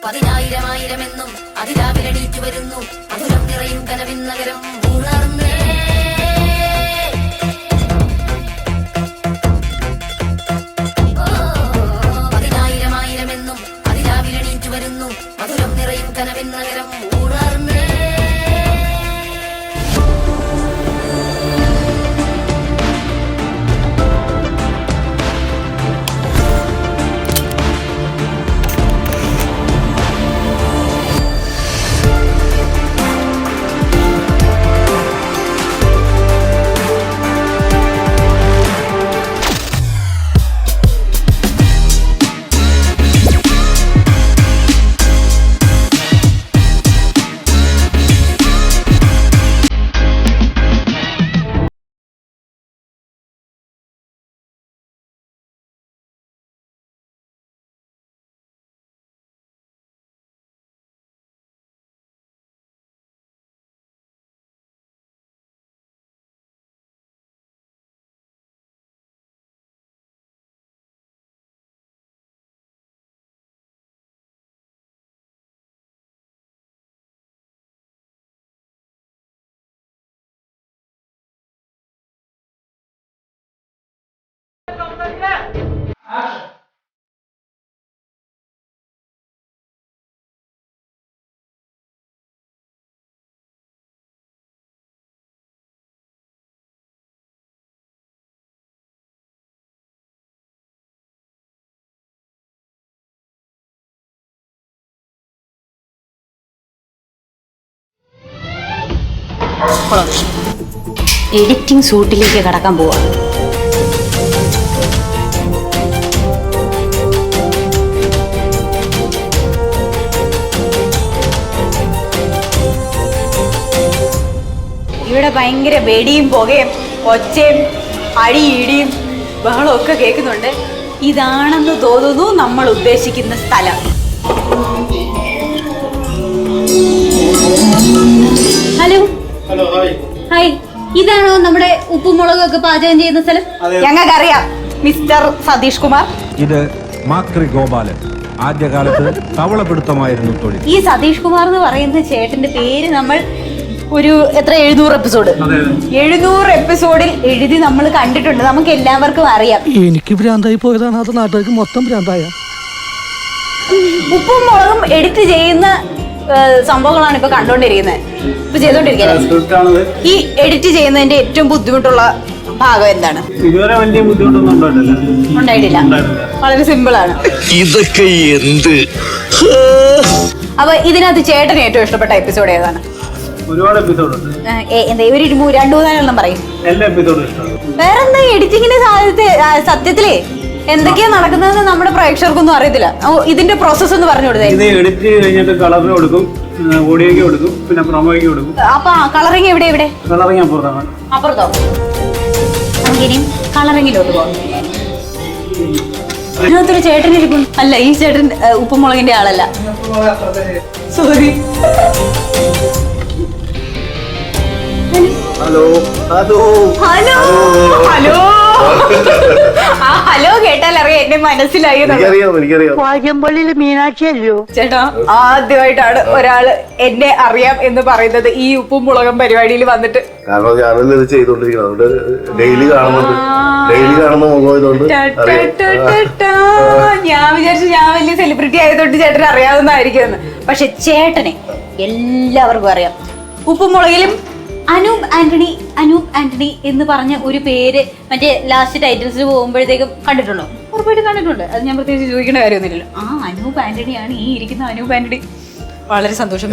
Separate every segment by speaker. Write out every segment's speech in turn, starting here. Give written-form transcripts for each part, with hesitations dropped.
Speaker 1: പതിനായിരമായിരമെന്നും അതിരാവിലെണീറ്റു വരുന്നു മധുരം നിറയും കനവിൻ നഗരം ഉണർന്നേ. പതിനായിരമായിരമെന്നും അതിരാവിലെണീറ്റു വരുന്നു മധുരം നിറയും കനവിൻ നഗരം ഉണർന്നേ.
Speaker 2: എഡിറ്റിംഗ് ഷൂട്ടിലേക്ക് കടക്കാൻ പോവാ. ഇവിടെ ഭയങ്കര വെടിയും പുകയും ഒച്ചയും അടിയിടിയും ബഹളവും ഒക്കെ കേൾക്കുന്നുണ്ട്. ഇതാണെന്ന് തോന്നുന്നു നമ്മൾ ഉദ്ദേശിക്കുന്ന സ്ഥലം. ഹലോ ഹായ്, ഇതാണോ നമ്മുടെ ഉപ്പും മുളകൊക്കെ പാചകം ചെയ്യുന്ന സ്ഥലം? ഞങ്ങൾക്കറിയാം, മിസ്റ്റർ സതീഷ് കുമാർ.
Speaker 3: ഇത് മാക്രി ഗോപാലൻ. ആദ്യകാലത്ത് തവളപിടുത്തമായിരുന്നു തൊഴിൽ.
Speaker 2: ഈ സതീഷ് കുമാർ എന്ന് പറയുന്ന ചേട്ടന്റെ പേര് നമ്മൾ ഒരു 700 എപ്പിസോഡ് 700 എപ്പിസോഡിൽ എഴുതി നമ്മൾ കണ്ടിട്ടുണ്ട്. നമുക്ക് എല്ലാവർക്കും അറിയാം.
Speaker 4: എനിക്ക് ഭ്രാന്തായി പോയതാണ്, അത് നാട്ടുകാർക്ക് മൊത്തം ഭ്രാന്തായ.
Speaker 2: ഉപ്പും മുളകും എഡിറ്റ് ചെയ്യുന്ന സംഭവങ്ങളാണ് ഇപ്പൊ കണ്ടോണ്ടിരിക്കുന്നത്, ഇപ്പൊ ചെയ്തോണ്ടിരിക്കുന്നത്. ഈ എഡിറ്റ് ചെയ്യുന്നതിന്റെ ഏറ്റവും ബുദ്ധിമുട്ടുള്ള ഭാഗം എന്താണ്?
Speaker 5: ഇതുവരെ വലിയ ബുദ്ധിമുട്ടൊന്നും
Speaker 2: ഉണ്ടായിട്ടില്ല. വളരെ സിമ്പിൾ ആണ്.
Speaker 6: ഇതൊക്കെ എന്ത്?
Speaker 2: അപ്പൊ ഇതിനകത്ത് ചേട്ടന് ഏറ്റവും ഇഷ്ടപ്പെട്ട എപ്പിസോഡ് ഏതാണ്?
Speaker 5: ഒരുപാട് എപ്പിസോഡുണ്ട്.
Speaker 2: എന്താ ഒരു 2-3 പറയും.
Speaker 5: എല്ലാ എപ്പിസോഡും ഇഷ്ടമാണ്.
Speaker 2: വേറെന്താ എഡിറ്റിങ്ങിന്റെ സത്യത്തിലേ എന്തൊക്കെയാ നടക്കുന്നതെന്ന് നമ്മുടെ പ്രേക്ഷകർക്കൊന്നും അറിയത്തില്ല. ഇതിന്റെ പ്രോസസ് ഒന്ന് പറഞ്ഞു കൊടുത്തേ.
Speaker 5: ഇത് എഡിറ്റ് കഴിഞ്ഞിട്ട് കളറിന് കൊടുക്കും, ഓഡിയോയ്ക്ക് കൊടുക്കും, പിന്നെ പ്രൊമോയ്ക്ക് കൊടുക്കും.
Speaker 2: അപ്പൊ കളറിങ് എവിടെ?
Speaker 5: കളറിങ് അപ്പുറത്താണ്.
Speaker 2: അപ്പുറത്തോ? നമുക്കിനിയും കളറിങ്ങിലോട്ട് പോകാം. ഇതിനകത്തൊരു ചേട്ടൻ ഇരിക്കും. അല്ല, ഈ ചേട്ടൻ ഉപ്പുമുളകിന്റെ ആളല്ല. Sorry.
Speaker 6: Hello hello
Speaker 2: hello hello ആ ഹലോ കേട്ടാൽ അറിയാം എന്നെ മനസ്സിലായി.
Speaker 4: വാര്യമ്പള്ളിയില് മീനാക്ഷി അല്ലയോ
Speaker 2: ചേട്ടാ, ആദ്യമായിട്ടാണ് ഒരാള് എന്നെ അറിയാം എന്ന് പറയുന്നത് ഈ ഉപ്പും മുളകും പരിപാടിയിൽ വന്നിട്ട്.
Speaker 6: കാരണം ഞാനല്ലേ ഇത് ചെയ്തോണ്ടിരിക്കുന്നത്, ഡെയിലി കാണുന്ന മുഖം.
Speaker 2: ഞാൻ വിചാരിച്ചു ഞാൻ വലിയ സെലിബ്രിറ്റി ആയതുകൊണ്ട് ചേട്ടന് അറിയാവുന്നതായിരിക്കും. പക്ഷെ ചേട്ടനെ എല്ലാവർക്കും അറിയാം. ഉപ്പും മുളകിലും അനൂപ് ആന്റണി എന്ന് പറഞ്ഞ ഒരു പേര് മറ്റേ ലാസ്റ്റ് ടൈറ്റിൽസിൽ പോകുമ്പോഴത്തേക്കും കണ്ടിട്ടുണ്ടോ? ഉറപ്പായിട്ട് കണ്ടിട്ടുണ്ട്. അത് ഞാൻ പ്രത്യേകിച്ച് ചോദിക്കേണ്ട കാര്യമൊന്നുമില്ലല്ലോ. അനൂപ് ആന്റണിയാണ് ഈ ഇരിക്കുന്ന അനൂപ് ആന്റണി. വളരെ സന്തോഷം.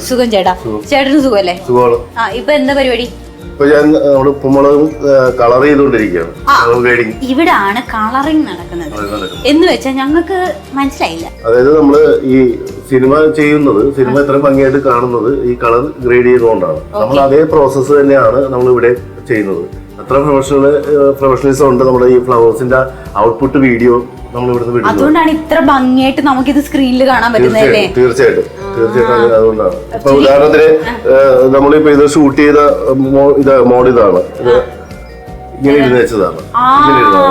Speaker 2: സുഖം ചേട്ടാ. ചേട്ടന് സുഖമല്ലേ? ഇപ്പൊ എന്താ പരിപാടി?
Speaker 6: കളർ ചെയ്തോണ്ടിരിക്കുകയാണ്.
Speaker 2: ഇവിടാണ് കളറിങ് നടക്കുന്നത് എന്ന് വെച്ചാൽ ഞങ്ങൾക്ക് മനസ്സിലായില്ല.
Speaker 6: അതായത് നമ്മള് ഈ സിനിമ ചെയ്യുന്നത്, സിനിമ എത്ര ഭംഗിയായിട്ട് കാണുന്നത് ഈ കളർ ഗ്രേഡ് ചെയ്തുകൊണ്ടാണ്. നമ്മൾ അതേ പ്രോസസ്സ് തന്നെയാണ് നമ്മൾ ഇവിടെ ചെയ്യുന്നത്. അത്ര പ്രൊഫഷണലിസം ഉണ്ട് നമ്മുടെ ഈ ഫ്ലവേഴ്സിന്റെ ഔട്ട്പുട്ട് വീഡിയോ നമ്മൾ ഇവിടുന്ന് വിടുന്നത്.
Speaker 2: അതുകൊണ്ടാണ് ഇത്ര ഭംഗിയായിട്ട് നമുക്കിത് സ്ക്രീനിൽ കാണാൻ പറ്റുന്നതല്ലേ?
Speaker 6: തീർച്ചയായിട്ടും അതുകൊണ്ടാണ്. ഇപ്പൊ ഉദാഹരണത്തിന് നമ്മളിപ്പോ ഇത് ഷൂട്ട് ചെയ്ത മോഡ് ഇതാണ്, ഇത് ഇങ്ങനെ ഇരുന്ന് വെച്ചതാണ്.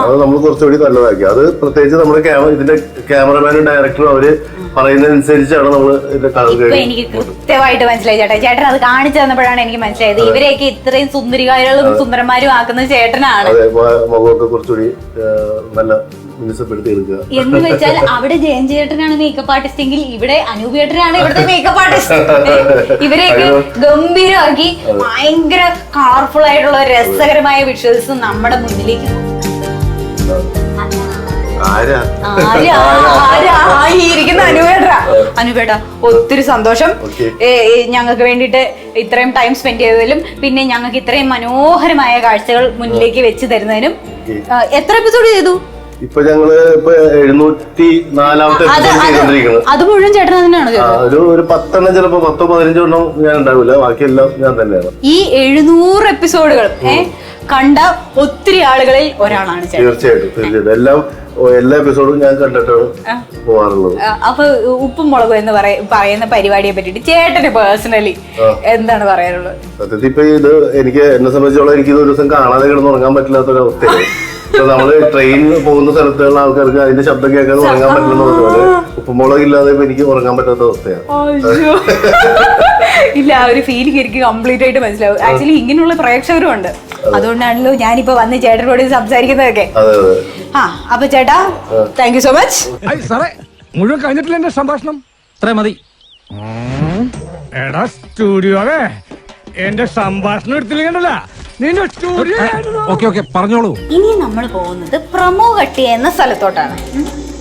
Speaker 6: അത് നമ്മൾ കുറച്ചുകൂടി നല്ലതാക്കി. അത് പ്രത്യേകിച്ച് നമ്മുടെ ഇതിന്റെ ക്യാമറമാനും ഡയറക്ടറും അവര് പറയുന്നതനുസരിച്ചാണ് നമ്മൾ ഇതിന്റെ കളർ
Speaker 2: ഇപ്പൊ എനിക്ക് കൃത്യമായിട്ട് മനസ്സിലായി ചേട്ടൻ അത് കാണിച്ചു തന്നപ്പോഴാണ് എനിക്ക് മനസ്സിലായത് ഇവരെയൊക്കെ ഇത്രയും സുന്ദരികാരികളും സുന്ദരന്മാരും ആക്കുന്നത് ചേട്ടനാണ്.
Speaker 6: അതെ, മുഖമൊക്കെ കുറച്ചുകൂടി നല്ല മിനുസപ്പെടുത്തി എടുക്കുക
Speaker 2: എന്ന് വെച്ചാൽ അവിടെ ജയൻ ചേട്ടനാണ് മേക്കപ്പ് ആർട്ടിസ്റ്റ് എങ്കിൽ ഇവിടെ അനൂപ് ചേട്ടനാണ് ഇവിടുത്തെ മേക്കപ്പ് ആർട്ടിസ്റ്റ്. ഇവരെയൊക്കെ ഗംഭീരമാക്കി ഭയങ്കര കളർഫുൾ ആയിട്ടുള്ള രസകരമായ വിഷ്വൽസ് നമ്മുടെ മുന്നിലേക്ക് ഇരിക്കുന്ന അനുപേട്ട ഒത്തിരി സന്തോഷം. ഞങ്ങൾക്ക് വേണ്ടിയിട്ട് ഇത്രയും ടൈം സ്പെൻഡ് ചെയ്തതിലും പിന്നെ ഞങ്ങൾക്ക് ഇത്രയും മനോഹരമായ കാഴ്ചകൾ മുന്നിലേക്ക് വെച്ച് തരുന്നതിനും. എത്ര എപ്പിസോഡ് ചെയ്തു?
Speaker 6: ഇപ്പൊ ഞങ്ങള് 704-ാമത്തെ എപ്പിസോഡ് ചെയ്തോണ്ടിരിക്കുന്നത്.
Speaker 2: അത് മുഴുവൻ ചേട്ടൻ തന്നെയാണ്.
Speaker 6: ഒരു 10 എണ്ണം, ചിലപ്പോ 10-15 എണ്ണം ഞാൻ ഉണ്ടാവില്ല, ബാക്കിയെല്ലാം ഞാൻ തന്നെയാണ്.
Speaker 2: ഈ 700 എപ്പിസോഡുകൾ കണ്ട ഒത്തിരി ആളുകളിൽ ഒരാളാണ് ചേട്ടൻ.
Speaker 6: തീർച്ചയായിട്ടും എല്ലാ എപ്പിസോഡും ഞാൻ കണ്ടിട്ടാണ് പോവാറുള്ളത്.
Speaker 2: അപ്പൊ ഉപ്പും മുളകും എന്ന് പറയുന്ന പരിപാടിയെ പറ്റിട്ട് ചേട്ടന് പേഴ്സണലി എന്താണ് പറയാനുള്ളത്?
Speaker 6: സത്യത്തിൽ ഇപ്പൊ എന്നെ സംബന്ധിച്ചോളം എനിക്ക് ഒരു ദിവസം കാണാതെ കിടന്ന് ഉറങ്ങാൻ പറ്റില്ലാത്തൊരവസ്ഥയാണ്. ഇപ്പൊ നമ്മള് ട്രെയിൻ പോകുന്ന സ്ഥലത്തുള്ള ആൾക്കാർക്ക് അതിന്റെ ശബ്ദം കേൾക്കാതെ ഉറങ്ങാൻ പറ്റില്ലെന്ന് പറഞ്ഞ ഉപ്പുമുളക് ഇല്ലാതെ എനിക്ക് ഉറങ്ങാൻ പറ്റാത്ത അവസ്ഥയാണ്.
Speaker 2: ഇല്ല, ആ ഒരു ഫീലിംഗ് എനിക്ക് കംപ്ലീറ്റ് ആയിട്ട് മനസ്സിലാവും. ആക്ച്വലി ഇങ്ങനെയുള്ള പ്രേക്ഷകരും ഉണ്ട്, അതുകൊണ്ടാണല്ലോ ഞാനിപ്പോ വന്ന് ചേട്ടനോട് സംസാരിക്കുന്നതൊക്കെ. അപ്പൊ ചേട്ടാ, താങ്ക് യു സോ മച്ച്.
Speaker 3: മുഴുവൻ കഴിഞ്ഞിട്ടില്ല എന്റെ സംഭാഷണം. ഇത്ര മതി. എടാ സ്റ്റുഡിയോവേ, എന്റെ സംഭാഷണം എടുത്തില്ലെങ്കിലല്ല പറഞ്ഞോളൂ.
Speaker 2: ഇനി നമ്മൾ പോകുന്നത് പ്രൊമോ കട്ട് എന്ന സ്ഥലത്തോട്ടാണ്.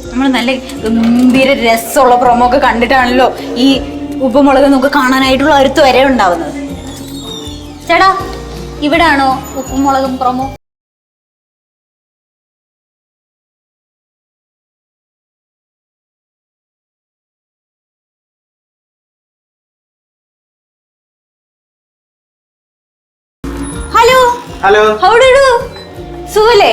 Speaker 2: നമ്മൾ നല്ല ഗംഭീര രസമുള്ള പ്രൊമോ ഒക്കെ കണ്ടിട്ടാണല്ലോ ഈ ഉപ്പുമുളക് നമുക്ക് കാണാനായിട്ടുള്ള ഒരുത്ത് വരെ ഉണ്ടാവുന്നത്. ചേട്ടാ, ഇവിടാണോ ഉപ്പുമുളകും പ്രൊമോ?
Speaker 5: ഹലോ,
Speaker 2: സുഖല്ലേ?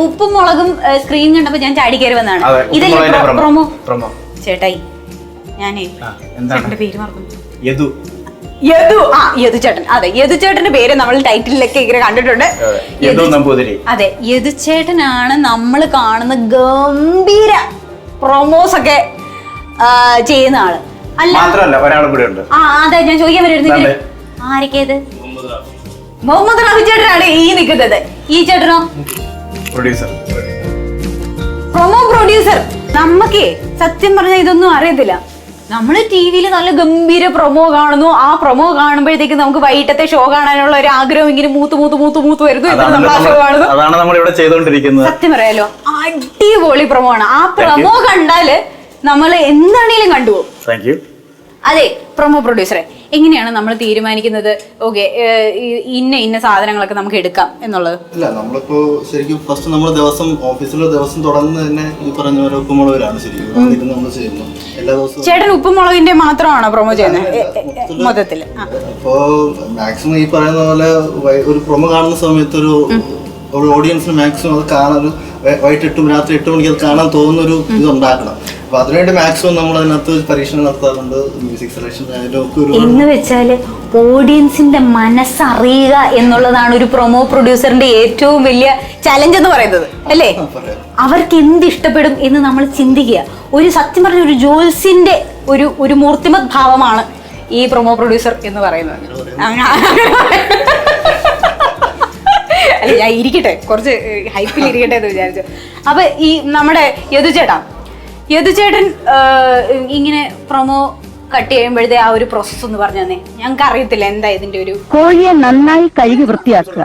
Speaker 2: ഉപ്പും മുളകും സ്ക്രീൻ കണ്ടപ്പോ ഞാൻ ചാടി കയറി വന്നതാണ്. ഇതല്ലേ പ്രൊമോ? ചേട്ടായി, ഞാനേ ചേട്ടന്റെ പേര് മറന്നു. യദു ചേട്ടൻ. അതെ, യദു ചേട്ടന്റെ പേര് നമ്മൾ ടൈറ്റിലൊക്കെ ഇങ്ങനെ കണ്ടിട്ടുണ്ട്. അതെ, യദു ചേട്ടനാണ് നമ്മൾ കാണുന്ന ഗംഭീര പ്രൊമോസ് ഒക്കെ ചെയ്യുന്ന ആള്. അല്ല, അതെ, ഞാൻ ചോദിക്കാൻ വരുന്നത് ആരൊക്കെയത്? മുഹമ്മദ് റാഫി ചേട്ടനാണ് ഈ നിൽക്കുന്നത്. ഈ ചേട്ടനോ? Promo producer. നമ്മക്കേ സത്യം പറഞ്ഞാൽ ഇതൊന്നും അറിയത്തില്ല. നമ്മള് ടിവിയിൽ നല്ല ഗംഭീര പ്രൊമോ കാണുന്നു. ആ പ്രൊമോ കാണുമ്പോഴത്തേക്ക് നമുക്ക് വൈകിട്ടത്തെ ഷോ കാണാനുള്ള ഒരു ആഗ്രഹം ഇങ്ങനെ മൂത്ത് വരുന്നു. നമ്മൾ ആ ഷോ കാണുന്നു. സത്യം പറയാലോ, അടിപൊളി പ്രൊമോ ആണ്. ആ പ്രൊമോ കണ്ടാല് നമ്മൾ എന്താണേലും കണ്ടുപോകും. അതെ, പ്രൊമോ പ്രൊഡ്യൂസറെ, എങ്ങനെയാണ് നമ്മൾ തീരുമാനിക്കുന്നത് ഓക്കെ ഇന്ന സാധനങ്ങളൊക്കെ നമുക്ക് എടുക്കാം എന്നുള്ളത്?
Speaker 7: ഇല്ല, നമ്മളിപ്പോ ശരിക്കും ഫസ്റ്റ് നമ്മൾ ഓഫീസിലെ ദിവസം തുടങ്ങുന്നത് തന്നെ ഈ പറഞ്ഞ പോലെ ഉപ്പുമുളകിലാണ് ശരിക്കും നമ്മൾ ചെയ്യുന്നത് എല്ലാ ദിവസവും.
Speaker 2: ചേട്ടൻ ഉപ്പുമുളകിന്റെ മാത്രമാണോ പ്രൊമോ ചെയ്യുന്നത് മൊത്തത്തില്?
Speaker 7: അപ്പോ മാക്സിമം ഈ പറയുന്ന പോലെ ഒരു പ്രൊമോ കാണുന്ന സമയത്ത് ഒരു ഓഡിയൻസിന് മാക്സിമം അത് കാണാൻ വൈകിട്ട് രാത്രി 8 മണിക്ക് അത് കാണാൻ തോന്നുന്ന ഒരു ഇതുണ്ടാക്കണം. അപ്പൊ അതിനുവേണ്ടി മാക്സിമം നമ്മൾ അതിനകത്ത് പരീക്ഷണം നടത്താറുണ്ട്. മ്യൂസിക് സെലക്ഷൻ
Speaker 2: എന്ന് വെച്ചാല് ഓഡിയൻസിന്റെ മനസ്സറിയുക എന്നുള്ളതാണ് ഒരു പ്രൊമോ പ്രൊഡ്യൂസറിന്റെ ഏറ്റവും വലിയ ചലഞ്ച് എന്ന് പറയുന്നത്, അല്ലേ? അവർക്ക് എന്ത് ഇഷ്ടപ്പെടും എന്ന് നമ്മൾ ചിന്തിക്കുക. ഒരു സത്യം പറഞ്ഞ ഒരു ജോൽസിന്റെ ഒരു മൂർത്തിമത് ഭാവമാണ് ഈ പ്രൊമോ പ്രൊഡ്യൂസർ എന്ന് പറയുന്നത്. അല്ല, ഞാൻ ഇരിക്കട്ടെ, കുറച്ച് ഹൈപ്പിൽ ഇരിക്കട്ടെ എന്ന് വിചാരിച്ചു. അപ്പൊ ഈ നമ്മുടെ യദുചേട്ടൻ ഇങ്ങനെ പ്രൊമോ കട്ട് ചെയ്യുമ്പോഴത്തെ ആ ഒരു പ്രോസസ് ഒന്ന് പറഞ്ഞു തന്നെ. ഞങ്ങൾക്ക് അറിയത്തില്ല എന്താ ഇതിന്റെ ഒരു.
Speaker 8: കോഴിയെ നന്നായി കഴുകി വൃത്തിയാക്കുക.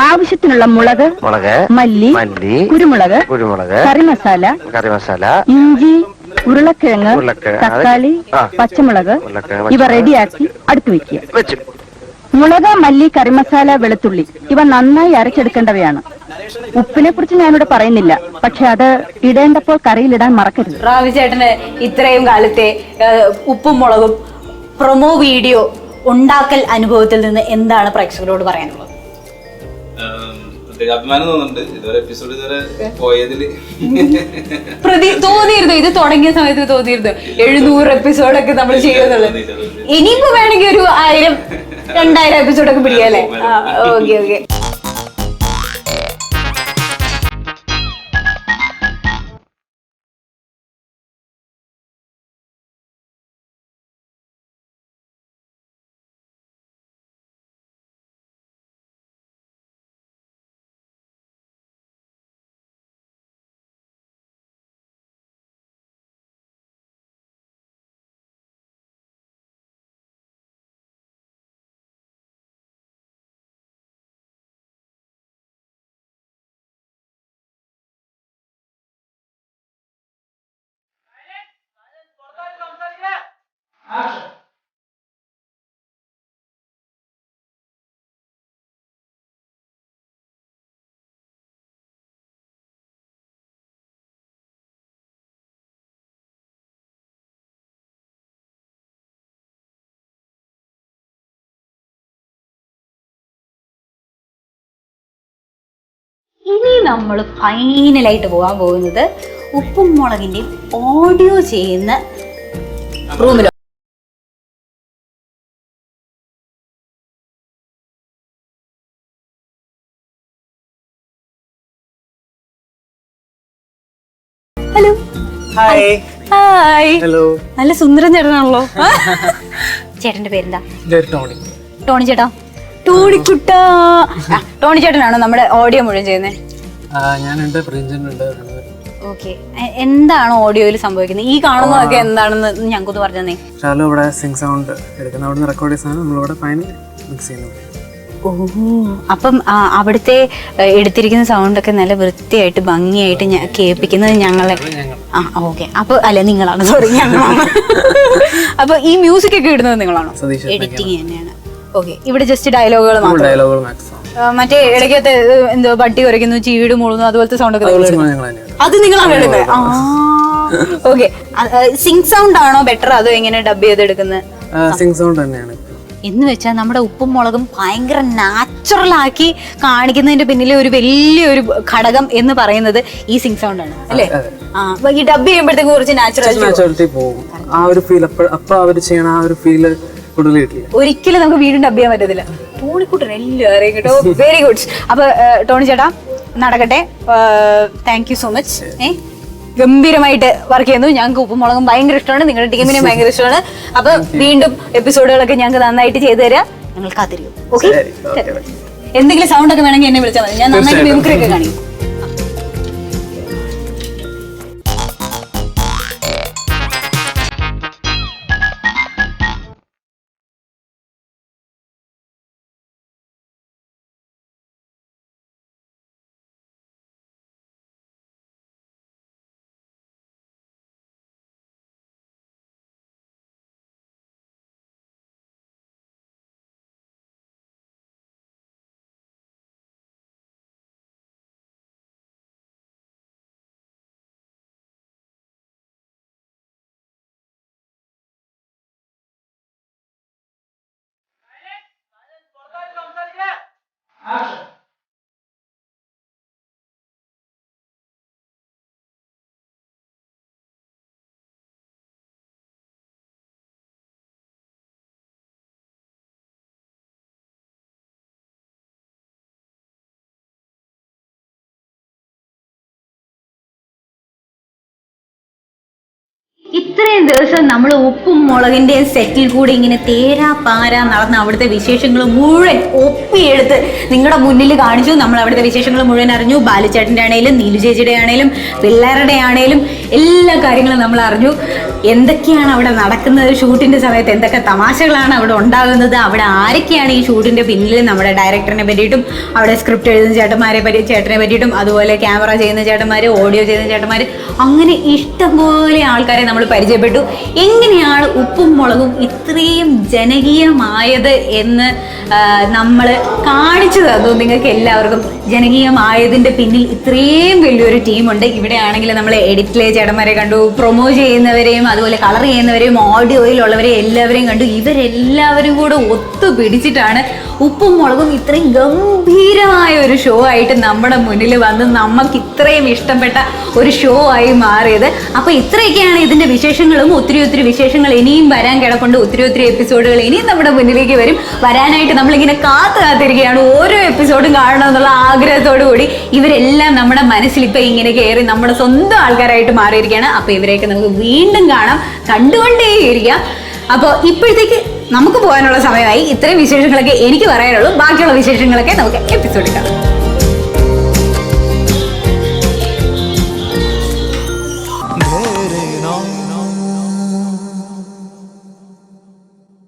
Speaker 8: ആവശ്യത്തിനുള്ള മുളക്, മല്ലി, കുരുമുളക്, കറി മസാല, ഇഞ്ചി, ഉരുളക്കിഴങ്ങ്, തക്കാളി, പച്ചമുളക് ഇവ റെഡിയാക്കി അടുത്ത് വെക്കുക. മുളക്, മല്ലി, കറിമസാല, വെളുത്തുള്ളി ഇവ നന്നായി അരച്ചെടുക്കേണ്ടവയാണ്. ഉപ്പിനെ കുറിച്ച് ഞാനിവിടെ പറയുന്നില്ല, പക്ഷെ അത് ഇടേണ്ടപ്പോൾ കറിയിലിടാൻ മറക്കരുത്.
Speaker 2: റാവി ചേട്ടന് ഇത്രയും കാലത്തെ ഉപ്പും മുളകും പ്രൊമോ വീഡിയോ ഉണ്ടാക്കൽ അനുഭവത്തിൽ നിന്ന് എന്താണ് പ്രേക്ഷകരോട് പറയാനുള്ളത്?
Speaker 9: അഭിമാനം തോന്നുന്നുണ്ട്. ഇതുവരെ എപ്പിസോഡ് പോയതില്
Speaker 2: തോന്നിയിരുന്നു, ഇത് തുടങ്ങിയ സമയത്ത് തോന്നിയിരുന്നു 700 എപ്പിസോഡൊക്കെ നമ്മൾ ചെയ്യുന്നുള്ളത്. ഇനിയിപ്പോ വേണമെങ്കിൽ ഒരു 1000-2000 എപ്പിസോഡൊക്കെ പിടിക്കാല്ലേ? ഓക്കെ. ഇനി നമ്മൾ ഫൈനലായിട്ട് പോകാൻ പോകുന്നത് ഉപ്പും മുളകിന്റെ ഓഡിയോ ചെയ്യുന്ന റൂമിലോ. ഹലോ. ഹായ്. ഹലോ. നല്ല സുന്ദരൻ ചേട്ടനാണല്ലോ. ചേട്ടന്റെ പേരെന്താ? ടോണി ചേട്ടാ. ടോണിക്കുട്ടാ. ടോണി ചേട്ടനാണോ നമ്മുടെ ഓഡിയോ മുഴുവൻ ചെയ്യുന്നത്? ഓക്കെ. എന്താണ് ഓഡിയോയിൽ സംഭവിക്കുന്നത്? ഈ കാണുന്നതൊക്കെ എന്താണെന്ന് ഞങ്ങൾക്കൊന്ന് പറഞ്ഞു തന്നെ.
Speaker 10: ഇവിടെ സിംഗ് സൗണ്ട് എടുക്കുന്ന അവിടെ റെക്കോർഡ് ചെയ്താണ് നമ്മളിവിടെ ഫൈനൽ മിക്സ് ചെയ്യുന്നത്.
Speaker 2: ഓ, അപ്പം അവിടുത്തെ എടുത്തിരിക്കുന്ന സൗണ്ടൊക്കെ നല്ല വൃത്തിയായിട്ട് ഭംഗിയായിട്ട് കേൾപ്പിക്കുന്നത് ഞങ്ങളെ. ആ ഓക്കെ. അപ്പൊ അല്ലെ നിങ്ങളാണ്, സോറി ഞങ്ങളാണ്. അപ്പൊ ഈ മ്യൂസിക് ഒക്കെ ഇടുന്നത് നിങ്ങളാണോ? എഡിറ്റിംഗ് തന്നെയാണ്. ഓക്കെ. ഇവിടെ ജസ്റ്റ് ഡയലോഗുകൾ മറ്റേ ഇടയ്ക്കത്തെ എന്തോ പട്ടി കുറയ്ക്കുന്നു, ചീവീട് മൂളുന്നു, അതുപോലത്തെ സൗണ്ട് ഒക്കെ അത് നിങ്ങളാണ് എടുക്കുന്നത്? ആ ഓക്കെ. സിംഗ് സൗണ്ട് ആണോ ബെറ്റർ അതോ എങ്ങനെ ഡബ് ചെയ്തെടുക്കുന്നത്?
Speaker 10: സിംഗ് സൗണ്ട് തന്നെയാണ്.
Speaker 2: എന്ന് വെച്ചാൽ നമ്മുടെ ഉപ്പും മുളകും ഭയങ്കര നാച്ചുറൽ ആക്കി കാണിക്കുന്നതിന്റെ പിന്നിലെ ഒരു വലിയൊരു ഘടകം എന്ന് പറയുന്നത് ഈ സിംഗ് സൗണ്ട് ആണ് അല്ലേ? ഈ ഡബ് ചെയ്യുമ്പോഴത്തേക്ക് കുറച്ച് നാച്ചുറാലിറ്റി പോകും.
Speaker 10: ആ ഒരു ഫീൽ അപ്പൊ അവര് ചെയ്യണ ആ ഒരു ഫീല്
Speaker 2: ഒരിക്കലും നമുക്ക് വീണ്ടും ഡബ് ചെയ്യാൻ പറ്റത്തില്ല. ടോണിക്കുട്ടൻ എല്ലാം അറിയാം കേട്ടോ. Very good. അപ്പൊ ടോണി ചേട്ടാ നടക്കട്ടെ. Thank you so much. ഗംഭീരമായിട്ട് വർക്ക് ചെയ്യുന്നു. ഞങ്ങൾക്ക് ഉപ്പും മുളകും ഭയങ്കര ഇഷ്ടമാണ്, നിങ്ങളുടെ ടീമിനെ ഭയങ്കര ഇഷ്ടമാണ്. അപ്പൊ വീണ്ടും എപ്പിസോഡുകളൊക്കെ ഞങ്ങൾക്ക് നന്നായിട്ട് ചെയ്തു തരാം. ഞങ്ങൾ കാത്തിരിക്കും. ഓക്കെ. എന്തെങ്കിലും സൗണ്ട് ഒക്കെ വേണമെങ്കിൽ എന്നെ വിളിച്ചാൽ മതി. ഞാൻ നന്നായിട്ട് മിമിക്രി ഒക്കെ കാണിക്കും. ഇത്രയും ദിവസം നമ്മൾ ഉപ്പും മുളകിന്റെയും സെറ്റിൽ കൂടി ഇങ്ങനെ തേരാ പാരാ നടന്ന അവിടുത്തെ വിശേഷങ്ങൾ മുഴുവൻ ഒപ്പിയെടുത്ത് നിങ്ങളുടെ മുന്നിൽ കാണിച്ചു. നമ്മൾ അവിടുത്തെ വിശേഷങ്ങൾ മുഴുവൻ അറിഞ്ഞു. ബാലുചേട്ടൻ്റെ ആണേലും നീലു ചേച്ചിയുടെ ആണേലും പിള്ളേരുടെ ആണേലും എല്ലാ കാര്യങ്ങളും നമ്മൾ അറിഞ്ഞു. എന്തൊക്കെയാണ് അവിടെ നടക്കുന്നത്, ഷൂട്ടിന്റെ സമയത്ത് എന്തൊക്കെ തമാശകളാണ് അവിടെ ഉണ്ടാകുന്നത്, അവിടെ ആരൊക്കെയാണ് ഈ ഷൂട്ടിന്റെ പിന്നിൽ, നമ്മുടെ ഡയറക്ടറിനെ പറ്റിയിട്ടും അവിടെ സ്ക്രിപ്റ്റ് എഴുതുന്ന ചേട്ടനെ പറ്റിയിട്ടും അതുപോലെ ക്യാമറ ചെയ്യുന്ന ചേട്ടന്മാർ, ഓഡിയോ ചെയ്യുന്ന ചേട്ടന്മാർ, അങ്ങനെ ഇഷ്ടംപോലെ ആൾക്കാരെ നമ്മൾ പരിചയപ്പെട്ടു. എങ്ങനെയാണ് ഉപ്പും മുളകും ഇത്രയും ജനകീയമായത് എന്ന് നമ്മൾ കാണിച്ചു തന്നു നിങ്ങൾക്ക് എല്ലാവർക്കും. ജനകീയമായതിൻ്റെ പിന്നിൽ ഇത്രയും വലിയൊരു ടീമുണ്ട്. ഇവിടെ ആണെങ്കിൽ നമ്മൾ എഡിറ്റിലെ ചേട്ടന്മാരെ കണ്ടു, പ്രൊമോ ചെയ്യുന്നവരെയും അതുപോലെ കളർ ചെയ്യുന്നവരെയും ഓഡിയോയിലുള്ളവരെയും എല്ലാവരെയും കണ്ടു. ഇവരെല്ലാവരും കൂടെ ഒത്തുപിടിച്ചിട്ടാണ് ഉപ്പും മുളകും ഇത്രയും ഗംഭീരമായ ഒരു ഷോ ആയിട്ട് നമ്മുടെ മുന്നിൽ വന്ന് നമുക്ക് ഇത്രയും ഇഷ്ടപ്പെട്ട ഒരു ഷോ ആയി മാറിയത്. അപ്പോൾ ഇത്രയൊക്കെയാണ് ഇതിൻ്റെ വിശേഷങ്ങളും. ഒത്തിരി വിശേഷങ്ങൾ ഇനിയും വരാൻ കിടപ്പുണ്ട്. ഒത്തിരി എപ്പിസോഡുകൾ ഇനിയും നമ്മുടെ മുന്നിലേക്ക് വരും. വരാനായിട്ട് നമ്മളിങ്ങനെ കാത്തിരിക്കുകയാണ്. ഓരോ എപ്പിസോഡും കാണണമെന്നുള്ള ആഗ്രഹത്തോടു കൂടി ഇവരെല്ലാം നമ്മുടെ മനസ്സിൽ ഇപ്പം ഇങ്ങനെ കയറി നമ്മുടെ സ്വന്തം ആൾക്കാരായിട്ട് മാറിയിരിക്കുകയാണ്. അപ്പോൾ ഇവരെയൊക്കെ നമുക്ക് വീണ്ടും കാണാം, കണ്ടുകൊണ്ടേയിരിക്കാം. അപ്പോൾ ഇപ്പോഴത്തേക്ക് നമുക്ക് പോകാനുള്ള സമയമായി. ഇത്രയും വിശേഷങ്ങളൊക്കെ എനിക്ക് പറയാനുള്ളൂ. ബാക്കിയുള്ള വിശേഷങ്ങളൊക്കെ നമുക്ക് എപ്പിസോഡിൽ കാണാം.